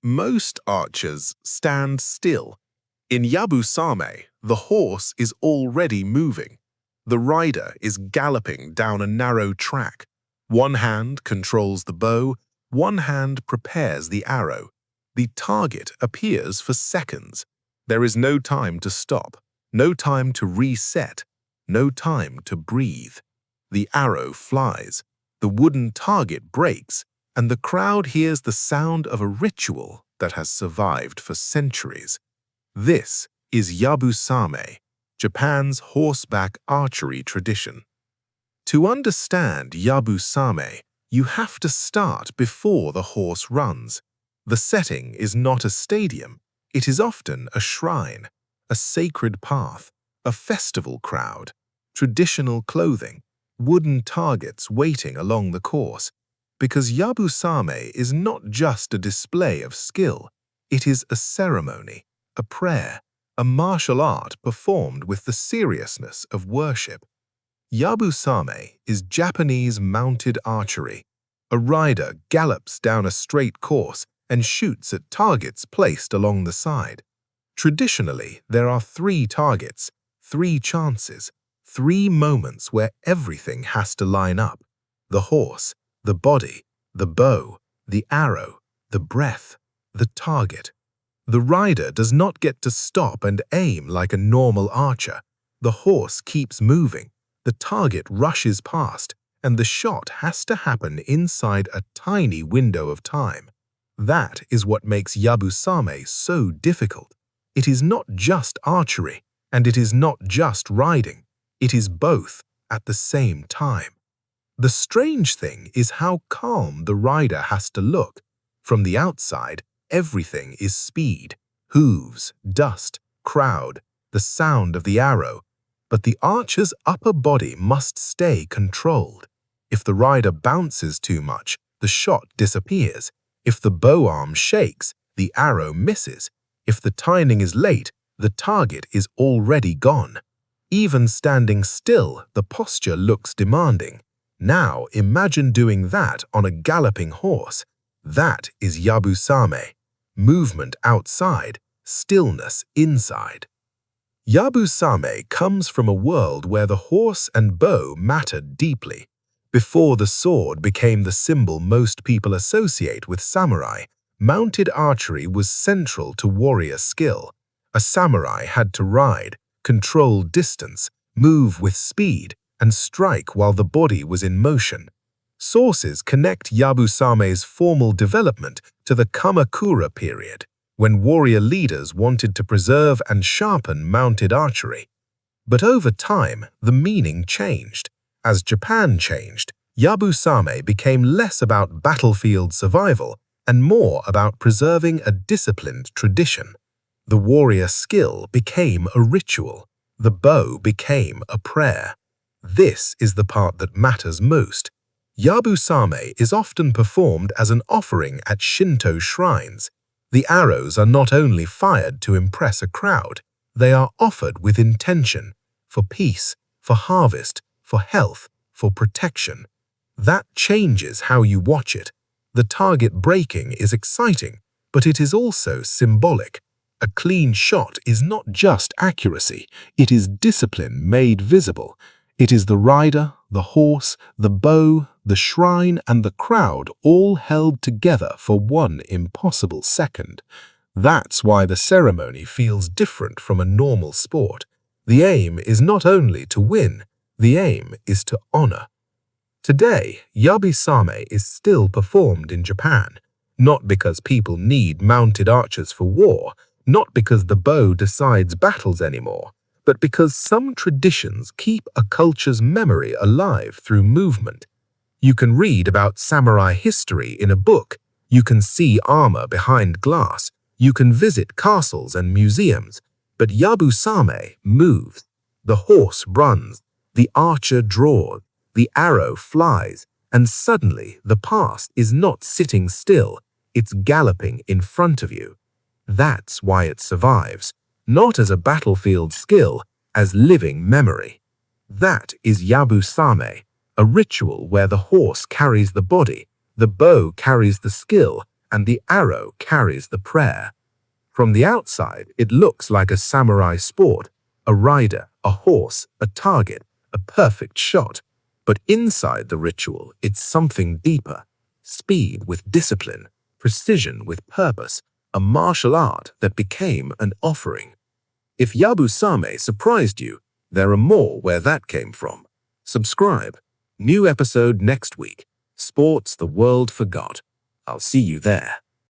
Most archers stand still. In Yabusame, the horse is already moving. The rider is galloping down a narrow track. One hand controls the bow, one hand prepares the arrow. The target appears for seconds. There is no time to stop, no time to reset, no time to breathe. The arrow flies, the wooden target breaks, and the crowd hears the sound of a ritual that has survived for centuries. This is Yabusame, Japan's horseback archery tradition. To understand Yabusame, you have to start before the horse runs. The setting is not a stadium, it is often a shrine, a sacred path, a festival crowd, traditional clothing, wooden targets waiting along the course. Because Yabusame is not just a display of skill, it is a ceremony, a prayer, a martial art performed with the seriousness of worship. Yabusame is Japanese mounted archery. A rider gallops down a straight course and shoots at targets placed along the side. Traditionally, there are 3 targets, 3 chances, 3 moments where everything has to line up: the horse, the body, the bow, the arrow, the breath, the target. The rider does not get to stop and aim like a normal archer. The horse keeps moving, the target rushes past, and the shot has to happen inside a tiny window of time. That is what makes Yabusame so difficult. It is not just archery, and it is not just riding. It is both at the same time. The strange thing is how calm the rider has to look. From the outside, everything is speed, hooves, dust, crowd, the sound of the arrow. But the archer's upper body must stay controlled. If the rider bounces too much, the shot disappears. If the bow arm shakes, the arrow misses. If the timing is late, the target is already gone. Even standing still, the posture looks demanding. Now imagine doing that on a galloping horse. That is Yabusame. Movement outside, stillness inside. Yabusame comes from a world where the horse and bow mattered deeply. Before the sword became the symbol most people associate with samurai, mounted archery was central to warrior skill. A samurai had to ride, control distance, move with speed, and strike while the body was in motion. Sources connect Yabusame's formal development to the Kamakura period, when warrior leaders wanted to preserve and sharpen mounted archery. But over time, the meaning changed. As Japan changed, Yabusame became less about battlefield survival and more about preserving a disciplined tradition. The warrior skill became a ritual. The bow became a prayer. This is the part that matters most. Yabusame is often performed as an offering at Shinto shrines. The arrows are not only fired to impress a crowd, they are offered with intention, for peace, for harvest, for health, for protection. That changes how you watch it. The target breaking is exciting, but it is also symbolic. A clean shot is not just accuracy, it is discipline made visible. It is the rider, the horse, the bow, the shrine, and the crowd all held together for one impossible second. That's why the ceremony feels different from a normal sport. The aim is not only to win, the aim is to honor. Today, Yabusame is still performed in Japan, not because people need mounted archers for war, not because the bow decides battles anymore, but because some traditions keep a culture's memory alive through movement. You can read about samurai history in a book, you can see armor behind glass, you can visit castles and museums, but Yabusame moves. The horse runs, the archer draws, the arrow flies, and suddenly the past is not sitting still, it's galloping in front of you. That's why it survives. Not as a battlefield skill, as living memory. That is Yabusame, a ritual where the horse carries the body, the bow carries the skill, and the arrow carries the prayer. From the outside, it looks like a samurai sport, a rider, a horse, a target, a perfect shot. But inside the ritual, it's something deeper. Speed with discipline, precision with purpose, a martial art that became an offering. If Yabusame surprised you, there are more where that came from. Subscribe. New episode next week. Sports the world forgot. I'll see you there.